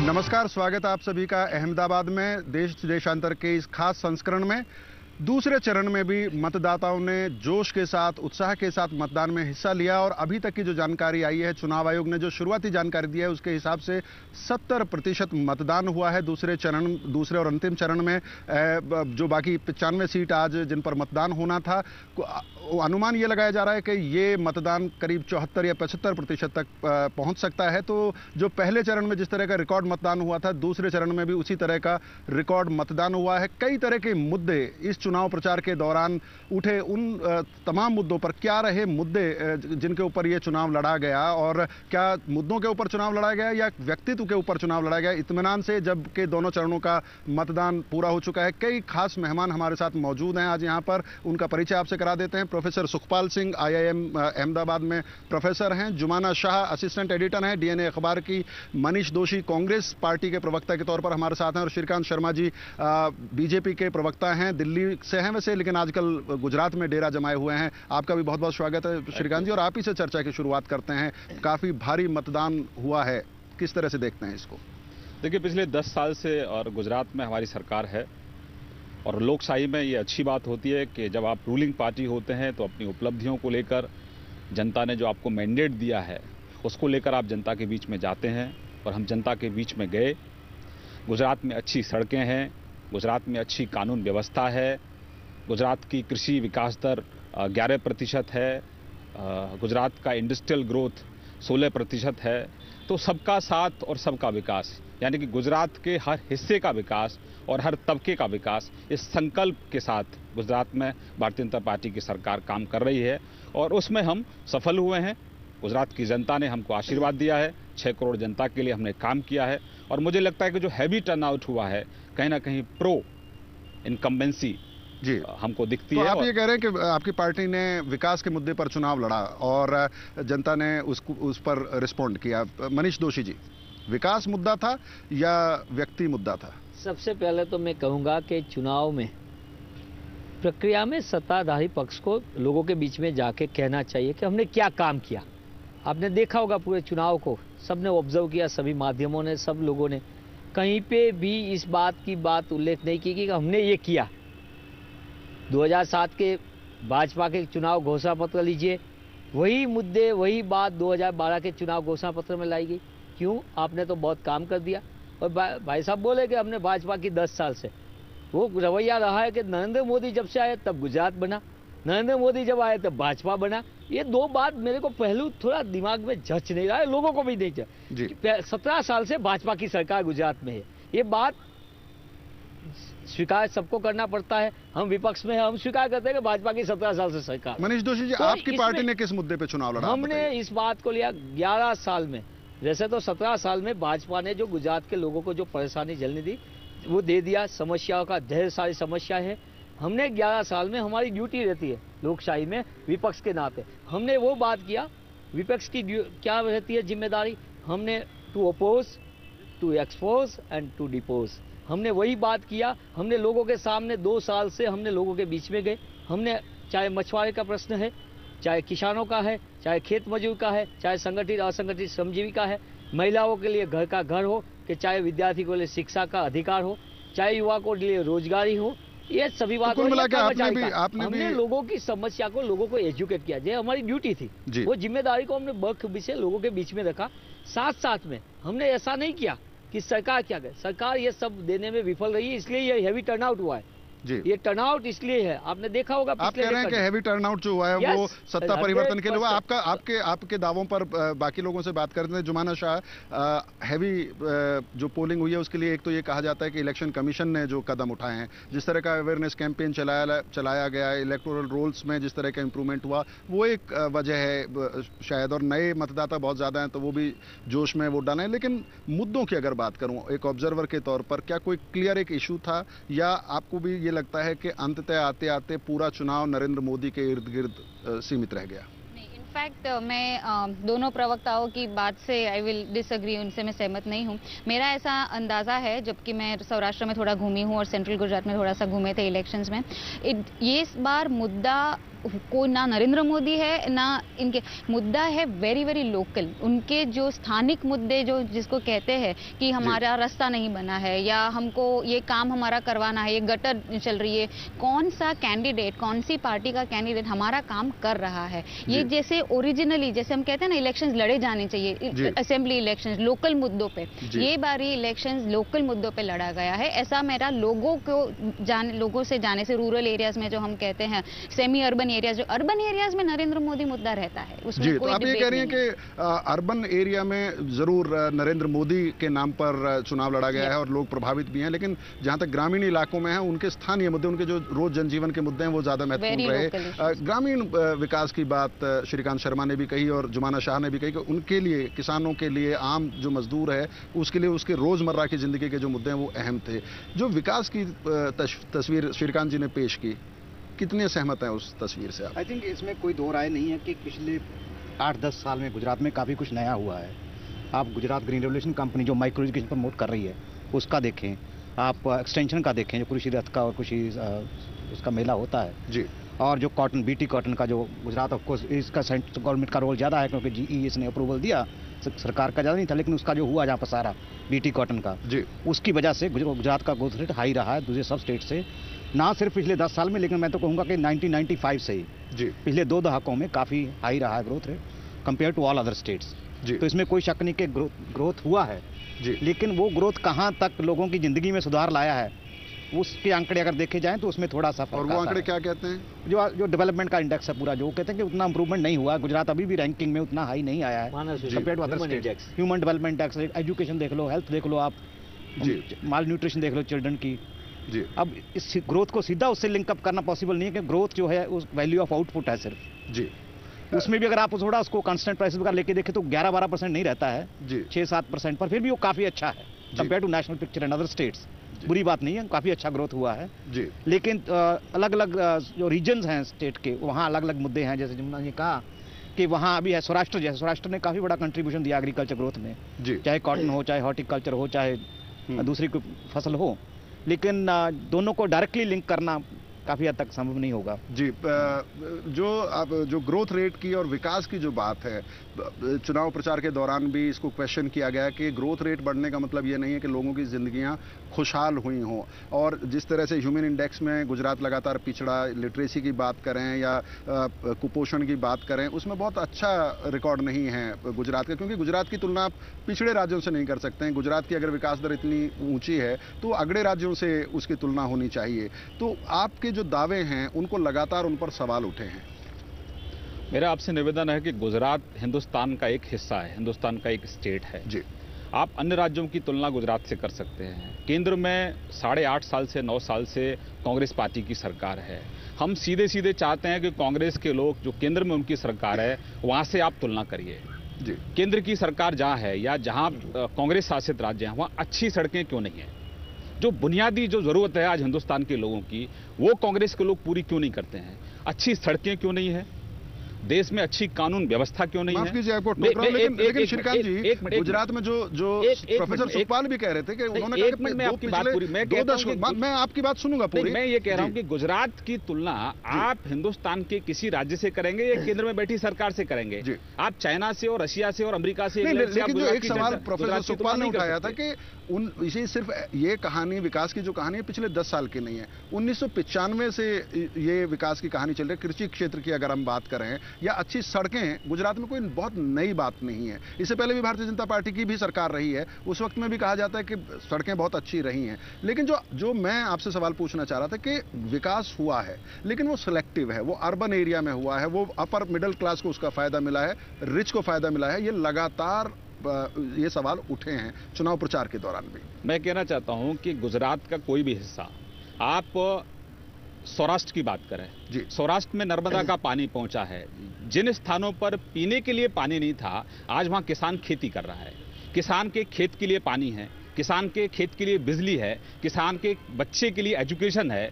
नमस्कार, स्वागत है आप सभी का अहमदाबाद में देश देशांतर के इस खास संस्करण में। दूसरे चरण में भी मतदाताओं ने जोश के साथ, उत्साह के साथ मतदान में हिस्सा लिया और अभी तक की जो जानकारी आई है, चुनाव आयोग ने जो शुरुआती जानकारी दी है उसके हिसाब से 70% मतदान हुआ है दूसरे और अंतिम चरण में। जो बाकी 95 सीट आज जिन पर मतदान होना था, अनुमान ये लगाया जा रहा है कि ये मतदान करीब 74 या 75% तक पहुंच सकता है। तो जो पहले चरण में जिस तरह का रिकॉर्ड मतदान हुआ था, दूसरे चरण में भी उसी तरह का रिकॉर्ड मतदान हुआ है। कई तरह के मुद्दे इस चुनाव प्रचार के दौरान उठे। उन तमाम मुद्दों पर क्या रहे मुद्दे जिनके ऊपर ये चुनाव लड़ा गया, और क्या मुद्दों के ऊपर चुनाव लड़ा गया या व्यक्तित्व के ऊपर चुनाव लड़ा गया, इत्मीनान से जबकि दोनों चरणों का मतदान पूरा हो चुका है। कई खास मेहमान हमारे साथ मौजूद हैं आज यहाँ पर, उनका परिचय आपसे करा देते हैं। प्रोफेसर सुखपाल सिंह IIM अहमदाबाद में प्रोफेसर हैं। जुमाना शाह असिस्टेंट एडिटर हैं DNA अखबार की। मनीष दोषी कांग्रेस पार्टी के प्रवक्ता के तौर पर हमारे साथ हैं, और श्रीकांत शर्मा जी BJP के प्रवक्ता हैं। दिल्ली से हैं वैसे, लेकिन आजकल गुजरात में डेरा जमाए हुए हैं। आपका भी बहुत बहुत स्वागत है श्रीकांत जी, और आप ही से चर्चा की शुरुआत करते हैं। काफी भारी मतदान हुआ है, किस तरह से देखते हैं इसको? देखिए, पिछले 10 साल से और गुजरात में हमारी सरकार है, और लोकशाही में ये अच्छी बात होती है कि जब आप रूलिंग पार्टी होते हैं तो अपनी उपलब्धियों को लेकर, जनता ने जो आपको मैंडेट दिया है उसको लेकर आप जनता के बीच में जाते हैं, और हम जनता के बीच में गए। गुजरात में अच्छी सड़कें हैं, गुजरात में अच्छी कानून व्यवस्था है, गुजरात की कृषि विकास दर 11% है, गुजरात का इंडस्ट्रियल ग्रोथ 16% है। तो सबका साथ और सबका विकास, यानी कि गुजरात के हर हिस्से का विकास और हर तबके का विकास, इस संकल्प के साथ गुजरात में भारतीय जनता पार्टी की सरकार काम कर रही है, और उसमें हम सफल हुए हैं। गुजरात की जनता ने हमको आशीर्वाद दिया है, 6 करोड़ जनता के लिए हमने काम किया है, और मुझे लगता है कि जो हैवी टर्नआउट हुआ है, कहीं ना कहीं प्रो इनकम्बेंसी जी हमको दिखती है। आप ये कह रहे हैं कि आपकी पार्टी ने विकास के मुद्दे पर चुनाव लड़ा और जनता ने उस पर रिस्पॉन्ड किया। मनीष दोषी जी, विकास मुद्दा था या व्यक्ति मुद्दा था? सबसे पहले तो मैं कहूंगा कि चुनाव में प्रक्रिया में सत्ताधारी पक्ष को लोगों के बीच में जाके कहना चाहिए कि हमने क्या काम किया। आपने देखा होगा पूरे चुनाव को सबने ऑब्जर्व किया, सभी माध्यमों ने, सब लोगों ने कहीं पे भी इस बात की उल्लेख नहीं की कि हमने ये किया। 2007 के भाजपा के चुनाव घोषणा पत्र लीजिए, वही मुद्दे, वही बात 2012 के चुनाव घोषणा पत्र में लाई गई। क्यों? आपने तो बहुत काम कर दिया। और भाई साहब बोले कि हमने भाजपा की 10 साल से, वो रवैया रहा है कि नरेंद्र मोदी जब से आए तब गुजरात बना, नरेंद्र मोदी जब आए तब भाजपा बना। ये दो बात मेरे को पहलू थोड़ा दिमाग में जच नहीं रहा है, लोगों को भी नहीं जच। 17 साल से भाजपा की सरकार गुजरात में है, ये बात स्वीकार सबको करना पड़ता है। हम विपक्ष में हैं, हम स्वीकार करते हैं कि भाजपा की 17 साल से सरकार। मनीष दोषी जी, तो आपकी पार्टी ने किस मुद्दे पे चुनाव लड़ा? हमने इस बात को लिया 11 साल में। वैसे तो 17 साल में भाजपा ने जो गुजरात के लोगों को जो परेशानी झेलने दी वो दे दिया। समस्याओं का ढेर सारी समस्या है। हमने 11 साल में, हमारी ड्यूटी रहती है लोकशाही में विपक्ष के नाते, हमने वो बात किया। विपक्ष की क्या रहती है जिम्मेदारी? हमने to oppose, to expose and to depose, हमने वही बात किया। हमने लोगों के सामने 2 साल से हमने लोगों के बीच में गए। हमने, चाहे मछुआरे का प्रश्न है, चाहे किसानों का है, चाहे खेत मजदूर का है, चाहे संगठित असंगठित श्रमजीवी का है, महिलाओं के लिए घर का घर हो, कि चाहे विद्यार्थी को लिए शिक्षा का अधिकार हो, चाहे युवा को लिए रोजगारी हो, ये सभी बात हमने लोगों की समस्या को, लोगों को एजुकेट किया। ये हमारी ड्यूटी थी, वो जिम्मेदारी को हमने बखूबी से लोगों के बीच में रखा। साथ साथ में हमने ऐसा नहीं किया कि सरकार क्या करे, सरकार ये सब देने में विफल रही है, इसलिए ये हैवी टर्नआउट हुआ है जी। ये टर्नआउट इसलिए है, आपने देखा होगा। आप कह रहे हैं कि हैवी टर्नआउट जो हुआ है वो सत्ता परिवर्तन के लिए हुआ। आपके दावों पर बाकी लोगों से बात करते हैं। जुमाना शाह, हैवी जो पोलिंग हुई है उसके लिए एक तो ये कहा जाता है कि इलेक्शन कमीशन ने जो कदम उठाए हैं, जिस तरह का अवेयरनेस कैंपेन चलाया गया, इलेक्टोरल रोल्स में जिस तरह का इंप्रूवमेंट हुआ, वो एक वजह है शायद। और नए मतदाता बहुत ज्यादा हैं तो वो भी जोश में वोट डाले हैं। लेकिन मुद्दों की अगर बात करूं एक ऑब्जर्वर के तौर पर, क्या कोई क्लियर एक इशू था, या आपको भी ये लगता है कि अंततः आते आते पूरा चुनाव नरेंद्र मोदी के इर्द गिर्द सीमित रह गया? इनफैक्ट मैं दोनों प्रवक्ताओं की बात से आई विल डिसएग्री, उनसे मैं सहमत नहीं हूं। मेरा ऐसा अंदाजा है, जबकि मैं सौराष्ट्र में थोड़ा घूमी हूं और सेंट्रल गुजरात में थोड़ा सा घूमे थे इलेक्शंस में, ये इस बार मुद्दा कोई ना नरेंद्र मोदी है ना इनके, मुद्दा है वेरी वेरी लोकल। उनके जो स्थानिक मुद्दे जो जिसको कहते हैं कि हमारा रास्ता नहीं बना है या हमको ये काम हमारा करवाना है, ये गटर चल रही है, कौन सा कैंडिडेट, कौन सी पार्टी का कैंडिडेट हमारा काम कर रहा है, ये जैसे ओरिजिनली जैसे हम कहते हैं ना इलेक्शंस लड़े जाने चाहिए, असेंबली इलेक्शंस लोकल मुद्दों पे, ये बारी इलेक्शंस लोकल मुद्दों पे लड़ा गया है। ऐसा मेरा लोगों से जाने से, रूरल एरियाज में जो हम कहते हैं सेमी अर्बन एरियाज, जो अर्बन एरियाज में नरेंद्र मोदी मुद्दा रहता है उसमें जी, कोई तो आप ये कह रही हैं कि अर्बन एरिया में जरूर नरेंद्र मोदी के नाम पर चुनाव लड़ा गया है और लोग प्रभावित भी हैं, लेकिन जहां तक ग्रामीण इलाकों में है उनके स्थानीय मुद्दे, उनके जो रोज जनजीवन के मुद्दे हैं वो ज्यादा महत्वपूर्ण रहे। ग्रामीण विकास की बात श्रीकांत शर्मा ने भी कही और जुमाना शाह ने भी कही कि उनके लिए, किसानों के लिए, आम जो मजदूर है उसके लिए उसके रोजमर्रा की जिंदगी के जो मुद्दे हैं वो अहम थे। जो विकास की तस्वीर श्रीकांत जी ने पेश की, कितने सहमत हैं उस तस्वीर से आप? आई थिंक इसमें कोई दो राय नहीं है कि पिछले 8-10 साल में गुजरात में काफ़ी कुछ नया हुआ है। आप गुजरात ग्रीन रेवोल्यूशन कंपनी जो माइक्रो एजुकेशन प्रमोट कर रही है उसका देखें, आप एक्सटेंशन का देखें, जो कृषि रथ का और कृषि उसका मेला होता है जी, और जो कॉटन, बीटी कॉटन का जो गुजरात, ऑफकोर्स इसका सेंट्रल गवर्नमेंट का रोल ज़्यादा है क्योंकि GES ने अप्रूवल दिया, सरकार का ज़्यादा नहीं था, लेकिन उसका जो हुआ जहाँ पर सारा बीटी कॉटन का जी, उसकी वजह से गुजरात का ग्रोथ रेट हाई रहा है दूसरे सब स्टेट से, ना सिर्फ पिछले 10 साल में, लेकिन मैं तो कहूँगा कि 1995 से ही जी, पिछले 2 दहाकों में काफ़ी हाई रहा है growth rate compare to all other states. तो इसमें कोई शक नहीं कि ग्रोथ हुआ है जी, लेकिन वो ग्रोथ कहाँ तक लोगों की जिंदगी में सुधार लाया है उसके आंकड़े अगर देखे जाएं तो उसमें थोड़ा सा फर्क और वो आंकड़े क्या कहते हैं? जो डेवलपमेंट का इंडेक्स है पूरा, जो कहते हैं कि उतना इंप्रूवमेंट नहीं हुआ, गुजरात अभी भी रैंकिंग में उतना हाई नहीं आया है compare to other states. Human development index, education देख लो, हेल्थ देख लो, आप माल न्यूट्रिशन देख लो चिल्ड्रन की जी। अब इस ग्रोथ को सीधा उससे लिंकअप करना पॉसिबल नहीं है कि ग्रोथ जो है उस वैल्यू ऑफ आउटपुट है सिर्फ जी, उसमें भी अगर आप थोड़ा उसको कांस्टेंट प्राइस वगैरह लेके देखें तो 11-12% नहीं रहता है जी, 6-7%, पर फिर भी वो काफी अच्छा है compare to national picture and other states. बुरी बात नहीं है, काफी अच्छा ग्रोथ हुआ है जी, लेकिन अलग अलग जो रीजन्स हैं स्टेट के वहाँ अलग अलग मुद्दे हैं। जैसे जिन्होंने ने कहा कि वहाँ अभी है सौराष्ट्र, जैसे सौराष्ट्र ने काफी बड़ा कंट्रीब्यूशन दिया एग्रीकल्चर ग्रोथ में, चाहे कॉटन हो, चाहे हॉर्टिकल्चर हो, चाहे दूसरी कोई फसल हो, लेकिन दोनों को डायरेक्टली लिंक करना काफी हद तक संभव नहीं होगा। जी, जो ग्रोथ रेट की और विकास की जो बात है, चुनाव प्रचार के दौरान भी इसको क्वेश्चन किया गया कि ग्रोथ रेट बढ़ने का मतलब ये नहीं है कि लोगों की जिंदगियां खुशहाल हुई हों, और जिस तरह से ह्यूमन इंडेक्स में गुजरात लगातार पिछड़ा, लिटरेसी की बात करें या कुपोषण की बात करें, उसमें बहुत अच्छा रिकॉर्ड नहीं है गुजरात का, क्योंकि गुजरात की तुलना आप पिछड़े राज्यों से नहीं कर सकते हैं। गुजरात की अगर विकास दर इतनी ऊंची है तो अगड़े राज्यों से उसकी तुलना होनी चाहिए। तो आपके जो दावे हैं उनको लगातार उन पर सवाल उठे हैं। मेरा आपसे निवेदन है कि गुजरात हिंदुस्तान का एक हिस्सा है, हिंदुस्तान का एक स्टेट है जी। आप अन्य राज्यों की तुलना गुजरात से कर सकते हैं। केंद्र में 8.5 साल से 9 साल से कांग्रेस पार्टी की सरकार है। हम सीधे सीधे चाहते हैं कि कांग्रेस के लोग, जो केंद्र में उनकी सरकार है, वहां से आप तुलना करिए जी। केंद्र की सरकार जहां है या जहां कांग्रेस शासित राज्य हैं, वहां अच्छी सड़कें क्यों नहीं है? जो बुनियादी जो जरूरत है आज हिंदुस्तान के लोगों की, वो कांग्रेस के लोग पूरी क्यों नहीं करते हैं? अच्छी सड़कें क्यों नहीं है? देश में अच्छी कानून व्यवस्था क्यों नहीं है? माफ कीजिए आपको टोक रहा हूं, लेकिन श्रीकांत जी, गुजरात में जो प्रोफेसर सुखपाल भी कह रहे थे कि उन्होंने कहा कि मैं आपकी बात पूरी, मैं आपकी बात सुनूंगा पूरी। मैं ये कह रहा हूं कि गुजरात की तुलना आप हिंदुस्तान के किसी राज्य से करेंगे या केंद्र में बैठी सरकार से करेंगे? आप चाइना से और रशिया से और अमेरिका से, लेकिन जो एक सवाल प्रोफेसर सुखपाल ने उठाया था कि इसे सिर्फ ये कहानी, विकास की जो कहानी है, पिछले 10 साल की नहीं है, 1995 से ये विकास की कहानी चल रही है। कृषि क्षेत्र की अगर हम बात करें या अच्छी सड़कें, गुजरात में कोई बहुत नई बात नहीं है। इससे पहले भी भारतीय जनता पार्टी की भी सरकार रही है, उस वक्त में भी कहा जाता है कि सड़कें बहुत अच्छी रही हैं। लेकिन जो मैं आपसे सवाल पूछना चाह रहा था कि विकास हुआ है लेकिन वो सिलेक्टिव है, वो अर्बन एरिया में हुआ है, वो अपर मिडिल क्लास को उसका फायदा मिला है, रिच को फायदा मिला है। ये लगातार ये सवाल उठे हैं चुनाव प्रचार के दौरान भी। मैं कहना चाहता हूं कि गुजरात का कोई भी हिस्सा, आप सौराष्ट्र की बात करें जी, सौराष्ट्र में नर्मदा का पानी पहुंचा है। जिन स्थानों पर पीने के लिए पानी नहीं था, आज वहां किसान खेती कर रहा है। किसान के खेत के लिए पानी है, किसान के खेत के लिए बिजली है, किसान के बच्चे के लिए एजुकेशन है,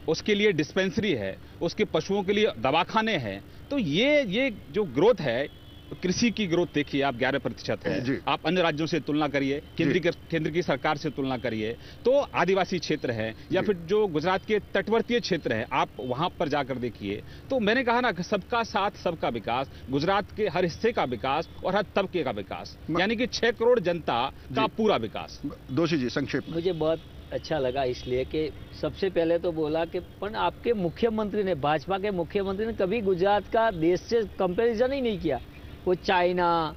उसके लिए डिस्पेंसरी है, उसके पशुओं के लिए दवाखाने हैं। तो ये जो ग्रोथ है, कृषि की ग्रोथ देखिए आप 11% है। आप अन्य राज्यों से तुलना करिए, केंद्र की सरकार से तुलना करिए, तो आदिवासी क्षेत्र है या फिर जो गुजरात के तटवर्तीय क्षेत्र है, आप वहां पर जाकर देखिए। तो मैंने कहा ना कि सबका साथ सबका विकास, गुजरात के हर हिस्से का विकास और हर तबके का विकास, यानी कि 6 करोड़ जनता का पूरा विकास। दोषी जी संक्षेप में। मुझे बहुत अच्छा लगा इसलिए कि सबसे पहले तो बोला कि पण आपके मुख्यमंत्री ने, भाजपा के मुख्यमंत्री ने कभी गुजरात का देश से कंपैरिजन ही नहीं किया। वो चाइना,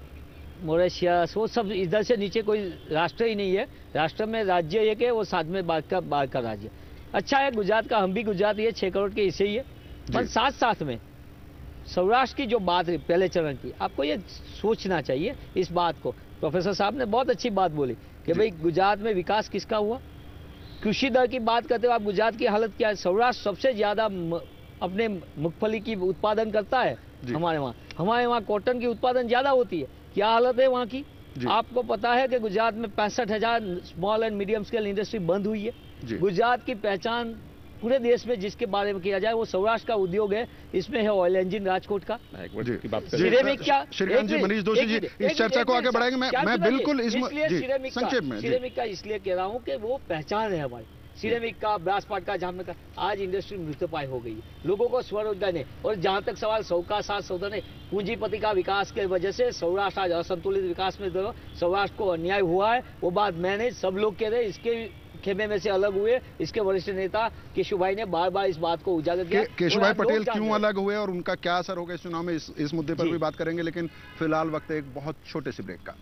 मॉरिशस, वो सब इधर से नीचे कोई राष्ट्र ही नहीं है। राष्ट्र में राज्य एक है, वो साथ में बाहर का राज्य। अच्छा है गुजरात का, हम भी गुजरात ये 6 करोड़ के हिस्से ही है। पर साथ साथ में सौराष्ट्र की जो बात है पहले चरण की, आपको ये सोचना चाहिए इस बात को। प्रोफेसर साहब ने बहुत अच्छी बात बोली कि भाई गुजरात में विकास किसका हुआ। कृषि दर की बात करते हो आप, गुजरात की हालत क्या है। सौराष्ट्र सबसे ज्यादा अपने मूंगफली की उत्पादन करता है हमारे वहाँ कॉटन की उत्पादन ज्यादा होती है। क्या हालत है वहाँ की? आपको पता है कि गुजरात में 65,000 small and medium scale industry बंद हुई है। गुजरात की पहचान पूरे देश में जिसके बारे में किया जाए वो सौराष्ट्र का उद्योग है। इसमें है ऑयल इंजन राजकोट का। श्रीकांत जी, मनीष दोषी जी, इस चर्चा को आगे बढ़ाएंगे। मैं बिल्कुल संक्षेप में सिरेमिक का इसलिए कह रहा हूँ कि वो पहचान है हमारी। सिरेमिक का, ब्रास पाट का, जामनगर का, आज इंडस्ट्री मृतपाय हो गई है। लोगों को स्वरोजगार नहीं। और जहां तक सवाल सबका साथ सबका नहीं, पूंजीपति का विकास के वजह से सौराष्ट्र आज असंतुलित विकास में सौराष्ट्र को अन्याय हुआ है। वो बात मैंने, सब लोग कह रहे, इसके खेमे में से अलग हुए। इसके वरिष्ठ नेता केशुभाई ने बार बार इस बात को उजागर किया। केशुभाई पटेल क्यों अलग हुए और उनका क्या असर होगा इस चुनाव में, इस मुद्दे पर भी बात करेंगे। लेकिन फिलहाल वक्त एक बहुत छोटे से ब्रेक का।